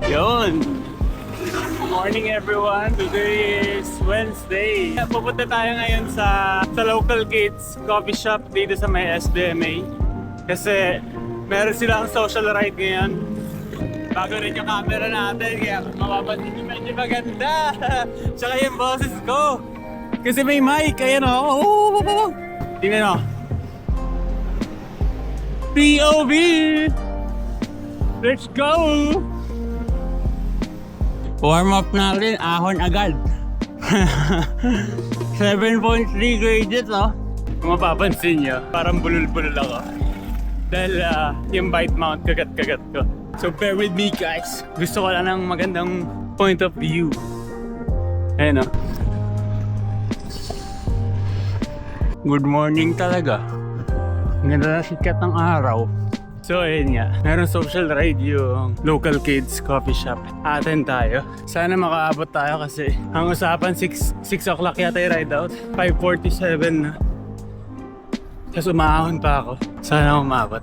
Yun! Morning everyone! Today is Wednesday. Pupunta tayo ngayon sa local kids coffee shop dito sa may SBMA. Kasi meron silang social ride ngayon. Bago rin yung camera natin, kaya mapapansin nyo medyo maganda. Tsaka yung boses ko. Kasi may mic, ayan o. Tingnan o. POV! Let's go! Warm up natin, ahon agad. 7.3 graded oh. Kung mapapansin nyo, parang bulul-bulul ako. Dahil yung bite mount, kagat-kagat ko. So bear with me guys. Gusto ko lang ng magandang point of view. Ayan oh. Good morning talaga. Ang ganda na sikat ng araw. So ayun nga, meron social ride yung local kids coffee shop. Atin tayo. Sana makaabot tayo kasi ang usapan 6 o'clock yata yung ride out. 5:47 na. Tapos umahon pa ako. Sana umabot.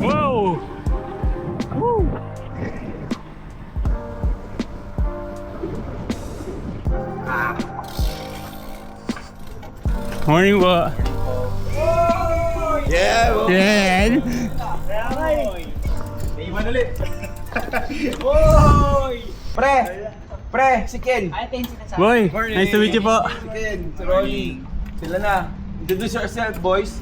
Wow! Woo! Morning po. Yeah! Yan. Naiwan ulit! Oy! Pre! Si Ken! Boy, nice to meet you po. Si Ken, si Ronnie. Sila na. Introduce yourself, boys.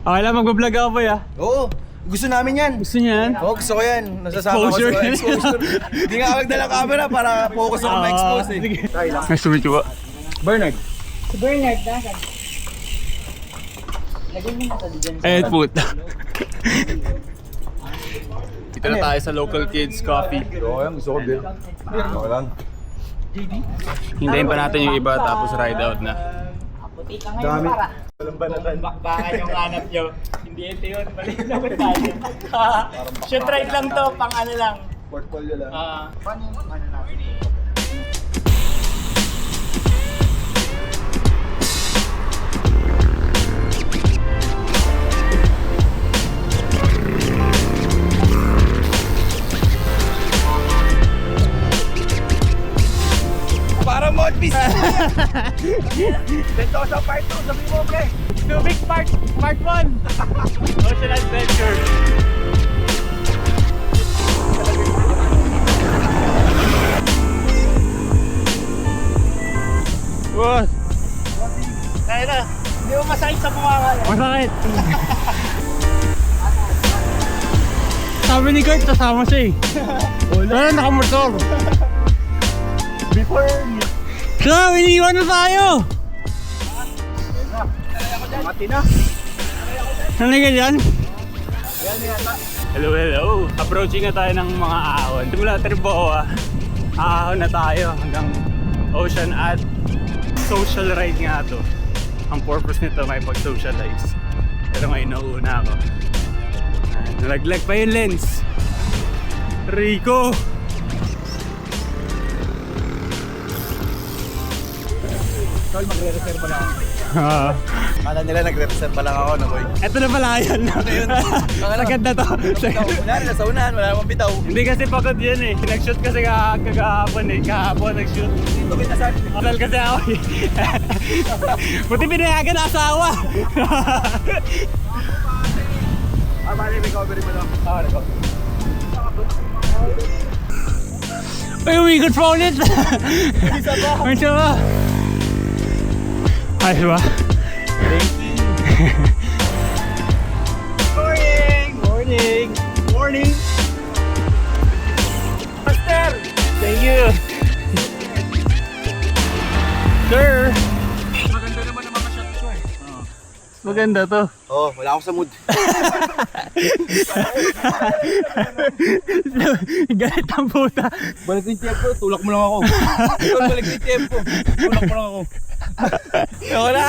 Okay lang, mag-vlog ako po ya. Oo! Gusto namin yan! Gusto niyo yan? Oo, gusto ko yan. Nasasama ko Exposure. sa exposure. Hindi nga ako nagdala camera para focus ako ma-expose eh. Sige. Try lang. Nice to meet you po. Bernard. Si Bernard, dasan. Lagyan mo na sa dyan. Eh, food. Dito na tayo sa local kids coffee. Oo yan, gusto ko din. Oo lang. Hintayin pa natin yung iba tapos ride out na. Puti ka ngayon Dami. para. Baka yung hanap nyo. Hindi ito yun. Balik naman tayo. Shoot ride lang to. Pang ano lang. Portfolio lang. Paano yung ano natin? Para mo at peace! Dito sa part 2, sabi mo pre! Subic Part 1! Ocean Adventure. Boss! Kaya na. Hindi mo masakit sa bunganga. Masakit! Sabi ni Kurt, kasama siya eh. Wala, nakamotor. Before So, iniwan na tayo! mati na! Saan ka dyan? Hello, hello! Approaching na tayo ng mga ahon. Mula Triboa, ahon na tayo hanggang Ocean at social ride nga to. Ang purpose nito may pag-socialize. Pero ngayon nauuna ako. Nalaglag pa yung lens. Rico! Tol, magre-reserve lang ako. Ah, Kala nila nagre-reserve lang ako na boy. eto na pala yun. Sagad na to. Wala na sa unahan, wala namang bitaw. Hindi kasi pagod yun eh. Nag-shoot kasi kagahapon eh. Kahapon nag-shoot. Dito kita sa Kasal kasi ako eh. Buti pinayagan na asawa. bali, recovery mo lang. Recovery. Ay, umikot pa ulit. Isa pa. Ay, siya ba? Ayos ba? Morning! Morning! Morning! Master! Thank you. Sir! Maganda naman ang mga shot ko eh. Maganda to. Oo, wala ako sa mood. Galit ang puta. Balik yung tiempo, tulak mo lang ako. Balik yung tiempo, tulak mo lang ako. Wala!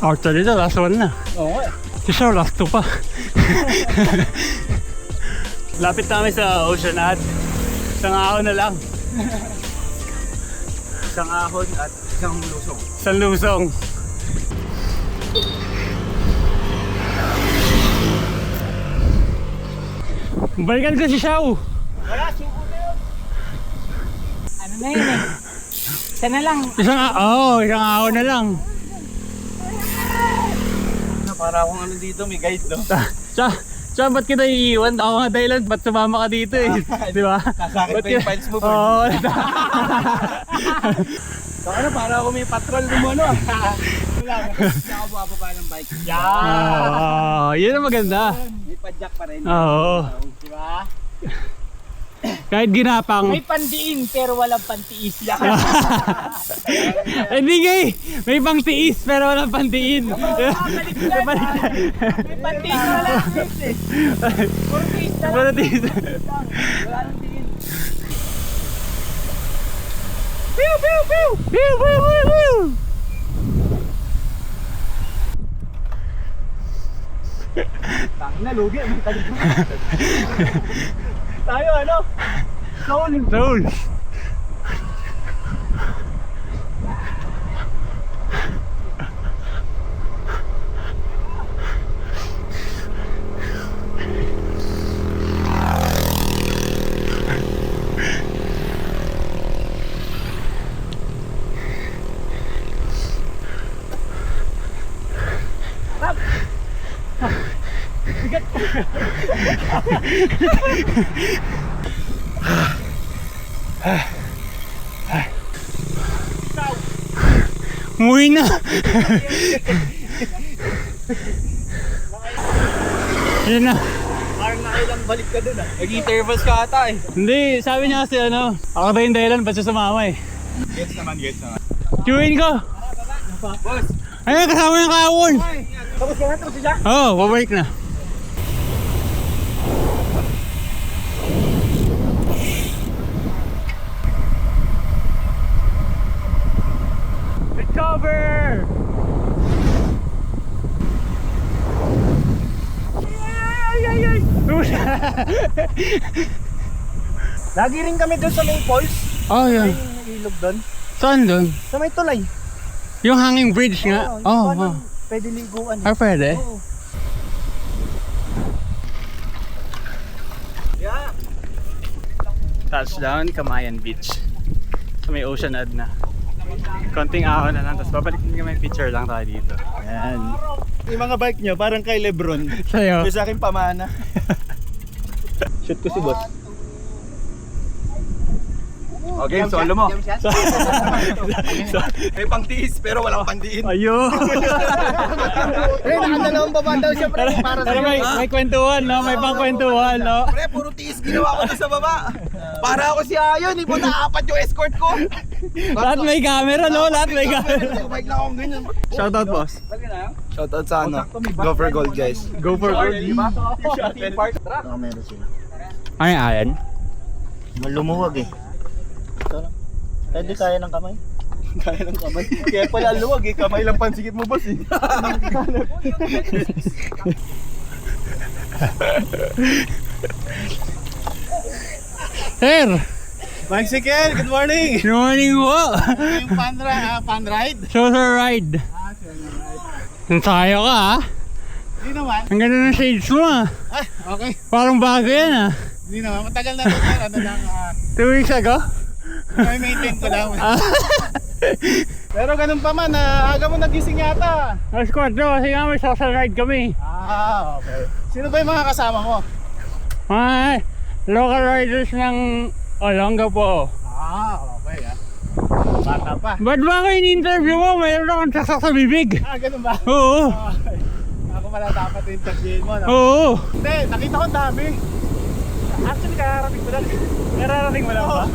Actually, ito, last one na. Oo nga. Siya, last two pa. Lapit namin sa Oceanad. Isang ahon na lang. Isang ahon at isang lusong. Isang lusong. Balikan ko si Xiao. Ano na yun eh? Isa na lang. Isang ahon na lang. Para akong ano dito, may guide, no? Siya, ba't kita iiwan? Ako nga dahilan, ba't sumama ka dito eh? Di ba? Sasakit pa yung files mo, bro. Oo. Ano, para ako may patrol mo, ano? Wala, hindi ako bababa ng bike. Yun ang maganda. May padjak pa rin. Oo. Diba? Kahit ginapang. May pandiin pero walang pantiis. Hindi nga eh. May pangtiis pero walang pantiin. May pandiin walang tiis eh. Puro tiis na lang. Walang tiis. Wala nang tiis. Pew, pew, pew! Pew, pew, pew, pew! Tangin na, lugi. Tayo, ano? Soul. Umuwi na. Yan na. Parang nakailang balik ka dun, ah. Nag-intervals ka ata, eh. Hindi, sabi niya kasi ano, ako daw yung dahilan ba't siya sumama eh. Gets naman. Queuein ko. Boss! Ayun, kasama yung kahapon. Tapos ka na, tapos siya? Oo, pabalik na. Recover! Ay! Lagi rin kami doon sa may falls. Oh, yan. May ilog doon. Saan doon? Sa may tulay. Yung hanging bridge nga. Oh. Pwede liguan. Ay, pwede? Oo. Yeah. Touchdown, Camayan Beach. So may Oceanad na. Konting ahon na lang, tapos babalik din kami, picture lang tayo dito. Ayan. Yung mga bike nyo, parang kay Lebron. Sa'yo? Yung sa akin pamana. Shoot ko si boss. Okay, solo mo. May pangtiis pero walang pandiin. Ayun! Pre, nakadalawang baba daw siya, pre. Para Pero may kwentuhan, no? May pangkwentuhan, no? Pre, puro tiis ginawa ko doon sa baba. Para ako si Ayon, ipo na apat yung escort ko. Lahat may camera, no? Lahat may camera. Bike lang akong ganyan. Shoutout, boss. Shoutout sa ano? Go for gold, guys. Go for gold. Meron sila. Ay, ayan. Malumuwag eh. Pwede kaya ng kamay? Kaya ng kamay? Kaya pala luwag eh. Kamay lang pansikip mo, boss eh. Sir! Bicycle, good morning! Good morning po! Yung fan ride? Social ride. Tayo ka, ha? Hindi naman. Ang ganda ng shades mo, ah. Ay, okay. Parang bago yan, ah. Hindi naman. Matagal na ito, sir. Ano lang, 2 weeks ago? may maintain ko lang. Pero ganun pa man, aga mo nagising yata. Alas 4 kasi nga may social ride kami. Okay. Sino ba yung mga kasama mo? Mga local riders ng Olongapo. Okay Bata pa. Ba't ba kayo in-interview mo? Mayroon akong saksak sa bibig. Ganun ba? Oo. Okay. Ako pala dapat interviewin mo, no? Oo. Hindi, nakita ko ang dami. Actually, kararating ko lang. Nararating mo lang ba?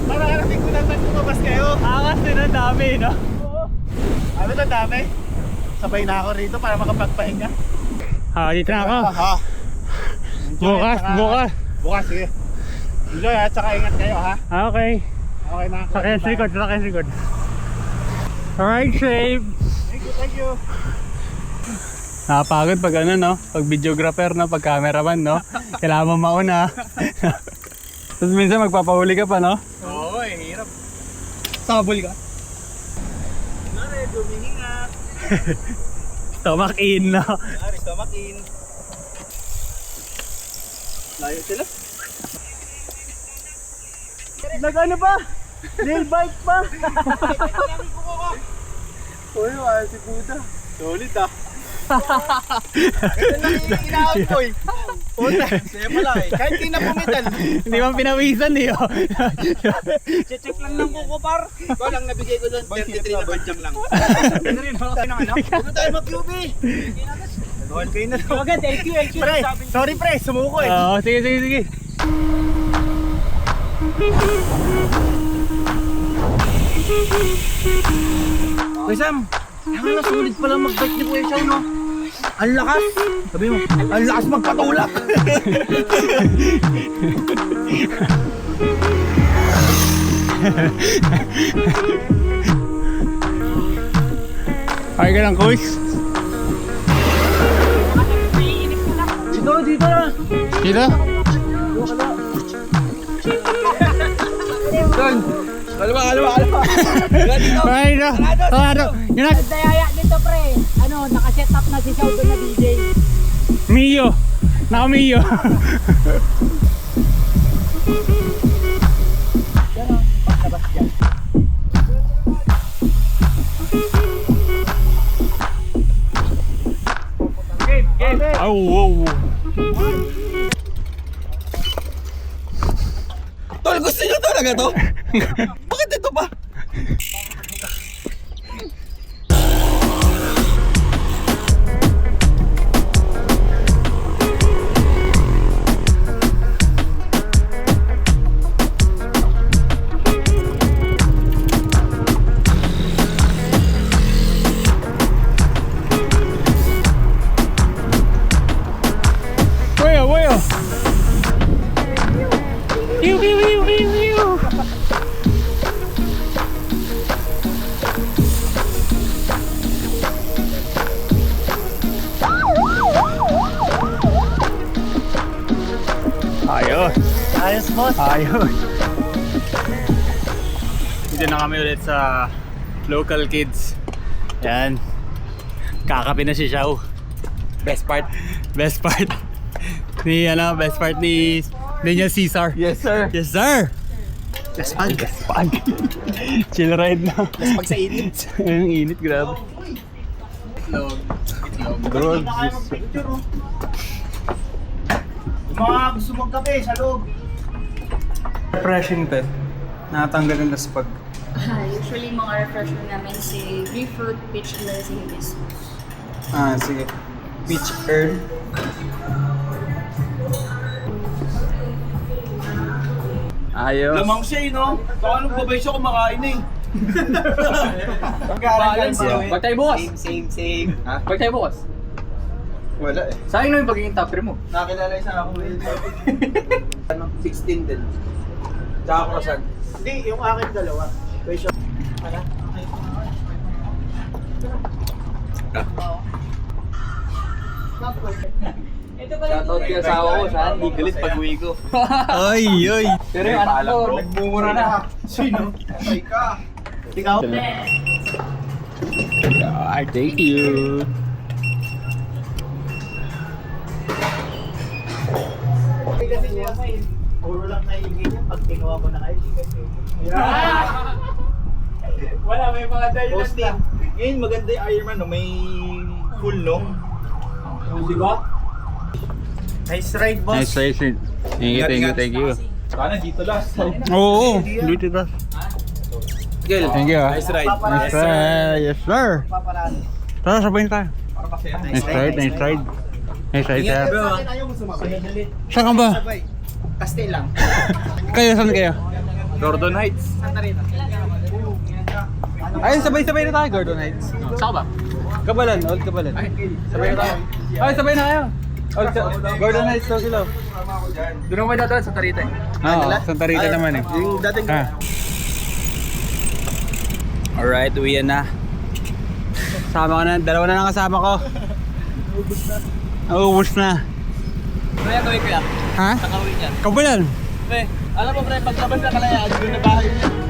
Kararating ko lang na lumabas kayo. Angas din ang dami, no? Oo. Ano na dami? Sabay na ako rito para makapagpahinga. Dito na ako. Enjoy, Bukas, tsaka- bukas. Bukas, sige. Enjoy ha, tsaka ingat kayo ha. Okay. Okay na ako. Sakay sa likod, sakay sa likod. Alright, safe. Thank you. Nakapagod pag ano, no? Pag videographer, no? Pag cameraman, no? Kailangan mo mauna. Tapos minsan magpapahuli ka pa, no? Oo, hirap. Sabol ka. Nare, dumihinga. Stomach in, no? Nare, stomach in. Layo sila. Nag-ano pa? Nail bite pa. Uy, wala si Buda. Solid ah. Ito lang yung inaawag ko eh. Puta, sa'yo pala eh. Kahit di na pumitan. Hindi man pinawisan, eh, oh. Check lang ng kuko par. Ikaw lang nabigay ko doon, 33 na badjang lang. Ano rin, ako ng ano? Huwag tayo mag-QB. Nagawal kayo na lang. Agad, LQ. Pre, sorry pre, sumuko eh. Oo, sige, sige, sige. Uy Sam, ang sulit pala mag-bike ni Kuya Chow, no? Ang lakas! Sabi mo, ang lakas magpatulak! Okay ka lang, coach. Dito, dito na! Dito? Doon! Kalma, kalma, kalma! Dito! Ay, no. Ano? Yun na. Dayaya dito pre. Ano, nakaset up na si Shaw doon na DJ. Mio. Naka Mio. Oh, wow. Tol, gusto nyo talaga to? Bakit ito pa? Weo, weo. Iu, iu, iu, iu, iu. Ayos. Ayos, boss. Ayos. Dito na kami ulit sa Local Kids. Yan. Kakape na si Xiao. Best part. Best part. Best part ni Daniel Caesar. Yes, sir. Yes, sir. Yes, man. Pag. Chill ride na. Pag sa init. Ang init, grabe. Bro, Mga gusto magkape sa loob. refreshing to. Nakatanggalan na sa pag. Usually mga refreshment namin si grapefruit, peach, and then si hibiscus. Sige. Peach Earl. Ayos. Lamang siya eh, no? Baka nung babay siya kumakain eh. Balance yan. Pag tayo bukas. Same. Ha? Pag tayo bukas. Wala eh. Sayang na yung pagiging top 3 mo. Nakilala isa ako eh. Ano? 16 din. Tsaka croissant. Hindi, yung akin dalawa. Question. Ano? Shoutout kaya sa ako, saan? Hindi galit pag uwi ko. Ay, ay. Pero yung anak ko, nagmumura na. Sino? Ay ka. Ikaw? Thank you. Kasi niya may puro lang naigin niya pag kinuha ko na kayo. Wala, may mga dahilan Posting. Ngayon maganda yung Ironman, no? May full long. Di ba? Nice ride, boss. Nice racing. Thank you. Sana dito last. Oo, dito na. Thank you. Nice ride. Nice ride. Yes, sir. Paparaan. Tara, sabayin tayo. Para kasi Nice ride, nice ride. Nice ride, sir. Bro, ayaw mo sumabay. Saan ka ba? Sabay. Castell lang. Kayo, saan kayo? Gordon Heights. Santa Rita. Ayun, sabay-sabay na tayo, Gordon Heights. Saan ba? Kabalan, old Kabalan. Sabay na tayo. Ay, sabay na kayo. Gordon Heights, daw sila. Doon ako may dadaan sa Tarita eh. Oo, Santa Rita naman eh. Yung dating Ha. Alright, uwi na. Kasama ko na, dalawa na lang kasama ko. Naubos na. Kaya gawin ko yan. Ha? Nakawin yan. Kabulan. Pre, alam mo pre, paglabas na kalayaan, doon na bahay niya.